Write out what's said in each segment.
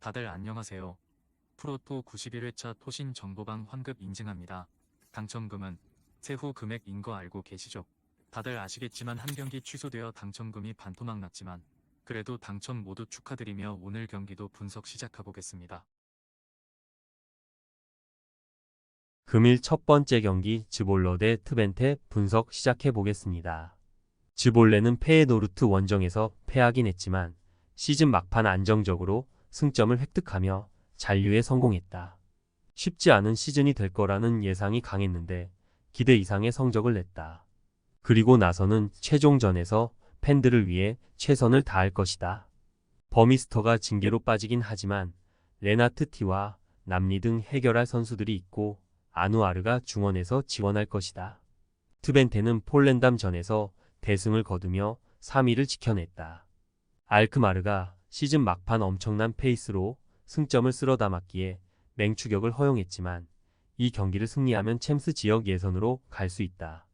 다들 안녕하세요. 프로토 91회차 토신 정보방 환급 인증합니다. 당첨금은 세후 금액인 거 알고 계시죠? 다들 아시겠지만 한 경기 취소되어 당첨금이 반토막 났지만 그래도 당첨 모두 축하드리며 오늘 경기도 분석 시작해보겠습니다. 금일 첫 번째 경기 즈볼러 대 트벤테 분석 시작해보겠습니다. 즈볼레는 페에노르트 원정에서 패하긴 했지만 시즌 막판 안정적으로 승점을 획득하며 잔류에 성공했다. 쉽지 않은 시즌이 될 거라는 예상이 강했는데 기대 이상의 성적을 냈다. 그리고 나서는 최종전에서 팬들을 위해 최선을 다할 것이다. 버미스터가 징계로 빠지긴 하지만 레나트 티와 남리 등 해결할 선수들이 있고 아누아르가 중원에서 지원할 것이다. 트벤테는 폴랜담전에서 대승을 거두며 3위를 지켜냈다. 알크마르가 시즌 막판 엄청난 페이스로 승점을 쓸어 담았기에 맹추격을 허용했지만 이 경기를 승리하면 챔스 지역 예선으로 갈 수 있다.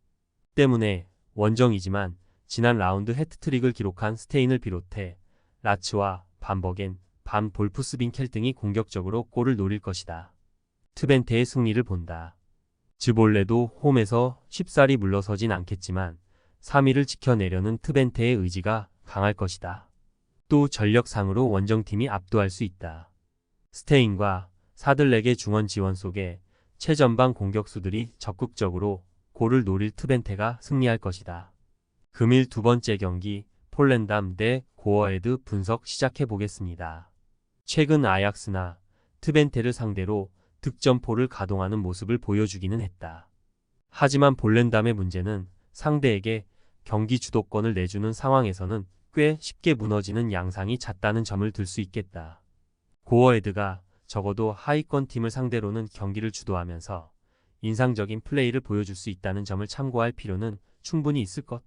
때문에 원정이지만 지난 라운드 해트트릭을 기록한 스테인을 비롯해 라츠와 반버겐, 반 볼프스빈켈 등이 공격적으로 골을 노릴 것이다. 트벤테의 승리를 본다. 즈볼레도 홈에서 쉽사리 물러서진 않겠지만 3위를 지켜내려는 트벤테의 의지가 강할 것이다. 또 전력상으로 원정팀이 압도할 수 있다. 스테인과 사들렉의 중원 지원 속에 최전방 공격수들이 적극적으로 골을 노릴 트벤테가 승리할 것이다. 금일 두 번째 경기 폴랜담 대 고어헤드 분석 시작해보겠습니다. 최근 아약스나 트벤테를 상대로 득점포를 가동하는 모습을 보여주기는 했다. 하지만 폴랜담의 문제는 상대에게 경기 주도권을 내주는 상황에서는 꽤 쉽게 무너지는 양상이 잦다는 점을 들 수 있겠다. 고어헤드가 적어도 하위권 팀을 상대로는 경기를 주도하면서 인상적인 플레이를 보여줄 수 있다는 점을 참고할 필요는 충분히 있을 것.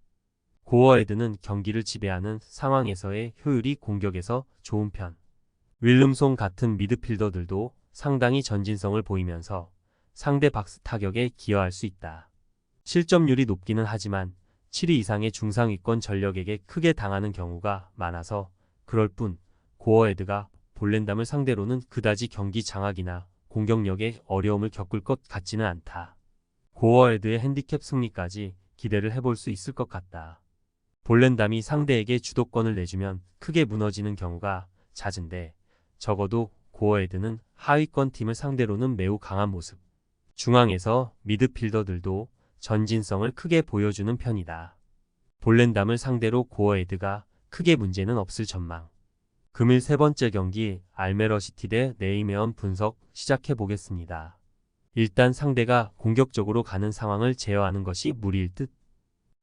고어헤드는 경기를 지배하는 상황에서의 효율이 공격에서 좋은 편. 윌름송 같은 미드필더들도 상당히 전진성을 보이면서 상대 박스 타격에 기여할 수 있다. 실점률이 높기는 하지만 7위 이상의 중상위권 전력에게 크게 당하는 경우가 많아서 그럴 뿐 고어헤드가 폴랜담을 상대로는 그다지 경기 장악이나 공격력에 어려움을 겪을 것 같지는 않다. 고어헤드의 핸디캡 승리까지 기대를 해볼 수 있을 것 같다. 폴랜담이 상대에게 주도권을 내주면 크게 무너지는 경우가 잦은데 적어도 고어헤드는 하위권 팀을 상대로는 매우 강한 모습. 중앙에서 미드필더들도 전진성을 크게 보여주는 편이다. 폴랜담을 상대로 고어헤드가 크게 문제는 없을 전망. 금일 세 번째 경기 알메러시티 대 네이메언 분석 시작해보겠습니다. 일단 상대가 공격적으로 가는 상황을 제어하는 것이 무리일 듯.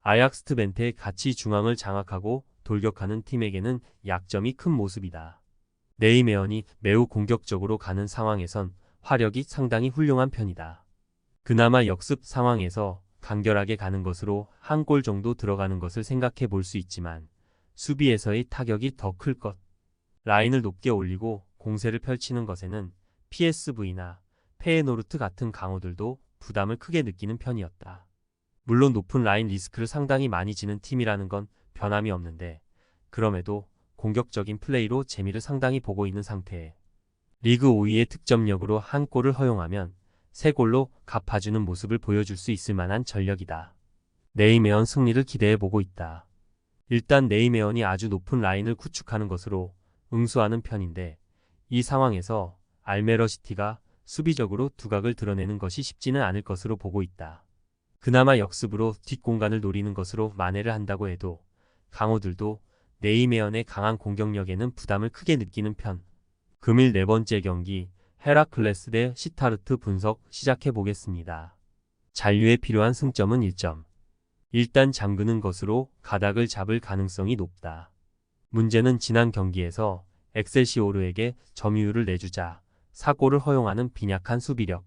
아약스 트벤테 같이 중앙을 장악하고 돌격하는 팀에게는 약점이 큰 모습이다. 네이메언이 매우 공격적으로 가는 상황에선 화력이 상당히 훌륭한 편이다. 그나마 역습 상황에서 간결하게 가는 것으로 한 골 정도 들어가는 것을 생각해 볼 수 있지만 수비에서의 타격이 더 클 것. 라인을 높게 올리고 공세를 펼치는 것에는 PSV나 페에노르트 같은 강호들도 부담을 크게 느끼는 편이었다. 물론 높은 라인 리스크를 상당히 많이 지는 팀이라는 건 변함이 없는데 그럼에도 공격적인 플레이로 재미를 상당히 보고 있는 상태에 리그 5위의 득점력으로 한 골을 허용하면 3골로 갚아주는 모습을 보여줄 수 있을 만한 전력이다. 네이메언 승리를 기대해보고 있다. 일단 네이메언이 아주 높은 라인을 구축하는 것으로 응수하는 편인데 이 상황에서 알메러시티가 수비적으로 두각을 드러내는 것이 쉽지는 않을 것으로 보고 있다. 그나마 역습으로 뒷공간을 노리는 것으로 만회를 한다고 해도 강호들도 네이메언의 강한 공격력에는 부담을 크게 느끼는 편. 금일 네 번째 경기 헤라클레스 대 시타르트 분석 시작해보겠습니다. 잔류에 필요한 승점은 1점. 일단 잠그는 것으로 가닥을 잡을 가능성이 높다. 문제는 지난 경기에서 엑셀시오르에게 점유율을 내주자 4골을 허용하는 빈약한 수비력.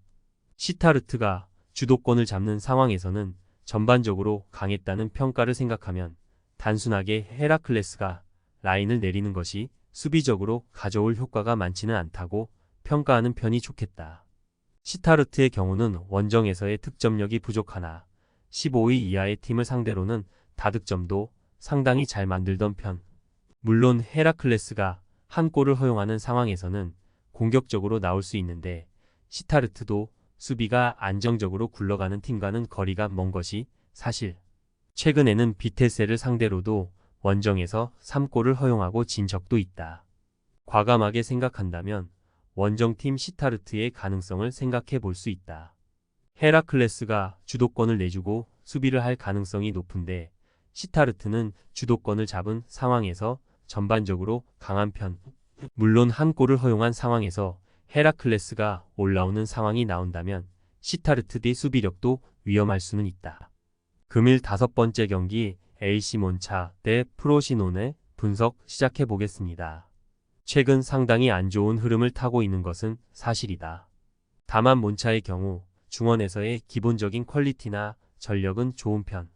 시타르트가 주도권을 잡는 상황에서는 전반적으로 강했다는 평가를 생각하면 단순하게 헤라클레스가 라인을 내리는 것이 수비적으로 가져올 효과가 많지는 않다고 평가하는 편이 좋겠다. 시타르트의 경우는 원정에서의 득점력이 부족하나 15위 이하의 팀을 상대로는 다득점도 상당히 잘 만들던 편. 물론 헤라클레스가 한 골을 허용하는 상황에서는 공격적으로 나올 수 있는데 시타르트도 수비가 안정적으로 굴러가는 팀과는 거리가 먼 것이 사실. 최근에는 비테세를 상대로도 원정에서 3골을 허용하고 진 적도 있다. 과감하게 생각한다면 원정팀 시타르트의 가능성을 생각해 볼 수 있다. 헤라클레스가 주도권을 내주고 수비를 할 가능성이 높은데 시타르트는 주도권을 잡은 상황에서 전반적으로 강한 편. 물론 한 골을 허용한 상황에서 헤라클레스가 올라오는 상황이 나온다면 시타르트의 수비력도 위험할 수는 있다. 금일 5번째 경기 AC 몬차 대 프로시노네 분석 시작해 보겠습니다. 최근 상당히 안 좋은 흐름을 타고 있는 것은 사실이다. 다만 몬차의 경우 중원에서의 기본적인 퀄리티나 전력은 좋은 편.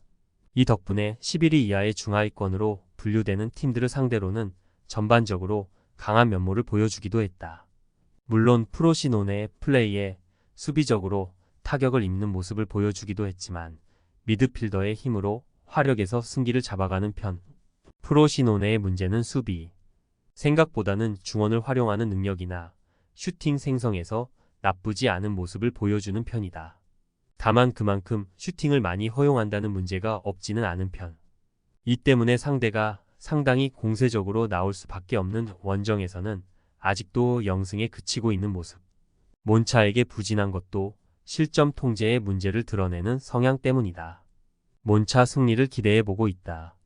이 덕분에 11위 이하의 중하위권으로 분류되는 팀들을 상대로는 전반적으로 강한 면모를 보여주기도 했다. 물론 프로시노네의 플레이에 수비적으로 타격을 입는 모습을 보여주기도 했지만 미드필더의 힘으로 화력에서 승기를 잡아가는 편. 프로시노네의 문제는 수비. 생각보다는 중원을 활용하는 능력이나 슈팅 생성에서 나쁘지 않은 모습을 보여주는 편이다. 다만 그만큼 슈팅을 많이 허용한다는 문제가 없지는 않은 편. 이 때문에 상대가 상당히 공세적으로 나올 수밖에 없는 원정에서는 아직도 0승에 그치고 있는 모습. 몬차에게 부진한 것도 실점 통제의 문제를 드러내는 성향 때문이다. 몬차 승리를 기대해보고 있다.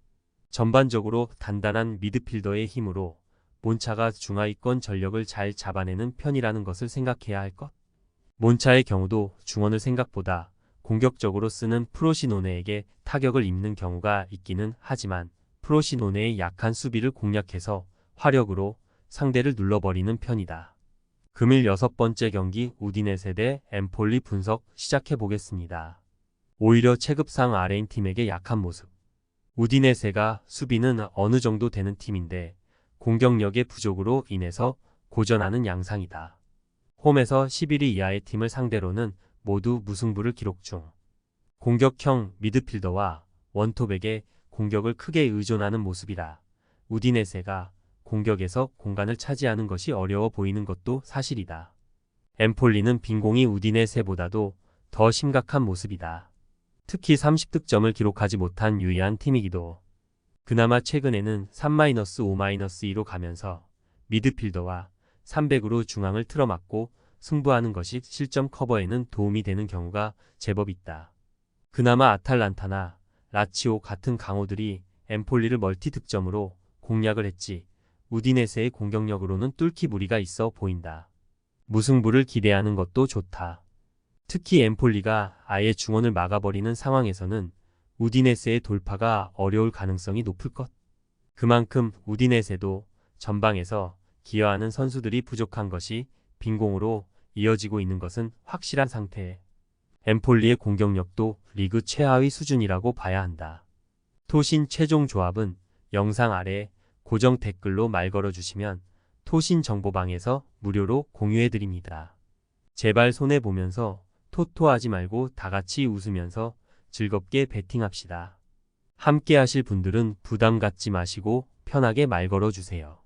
전반적으로 단단한 미드필더의 힘으로 몬차가 중하위권 전력을 잘 잡아내는 편이라는 것을 생각해야 할 것. 몬차의 경우도 중원을 생각보다 공격적으로 쓰는 프로시노네에게 타격을 입는 경우가 있기는 하지만 프로시노네의 약한 수비를 공략해서 화력으로 상대를 눌러버리는 편이다. 금일 6번째 경기 우디네세 대 엠폴리 분석 시작해 보겠습니다. 오히려 체급상 아래인 팀에게 약한 모습. 우디네세가 수비는 어느 정도 되는 팀인데 공격력의 부족으로 인해서 고전하는 양상이다. 홈에서 11위 이하의 팀을 상대로는 모두 무승부를 기록 중. 공격형 미드필더와 원톱에게 공격을 크게 의존하는 모습이라 우디네세가 공격에서 공간을 차지하는 것이 어려워 보이는 것도 사실이다. 엠폴리는 빈공이 우디네세보다도 더 심각한 모습이다. 특히 30득점을 기록하지 못한 유의한 팀이기도. 그나마 최근에는 3-5-2로 가면서 미드필더와 3백으로 중앙을 틀어막고 승부하는 것이 실점 커버에는 도움이 되는 경우가 제법 있다. 그나마 아탈란타나 라치오 같은 강호들이 엠폴리를 멀티 득점으로 공략을 했지 우디네세의 공격력으로는 뚫기 무리가 있어 보인다. 무승부를 기대하는 것도 좋다. 특히 엠폴리가 아예 중원을 막아버리는 상황에서는 우디네세의 돌파가 어려울 가능성이 높을 것. 그만큼 우디네세도 전방에서 기여하는 선수들이 부족한 것이 빈공으로 이어지고 있는 것은 확실한 상태. 엠폴리의 공격력도 리그 최하위 수준이라고 봐야 한다. 토신 최종 조합은 영상 아래 고정 댓글로 말 걸어주시면 토신 정보방에서 무료로 공유해드립니다. 제발 손해보면서 토토하지 말고 다같이 웃으면서 즐겁게 베팅합시다. 함께 하실 분들은 부담 갖지 마시고 편하게 말 걸어주세요.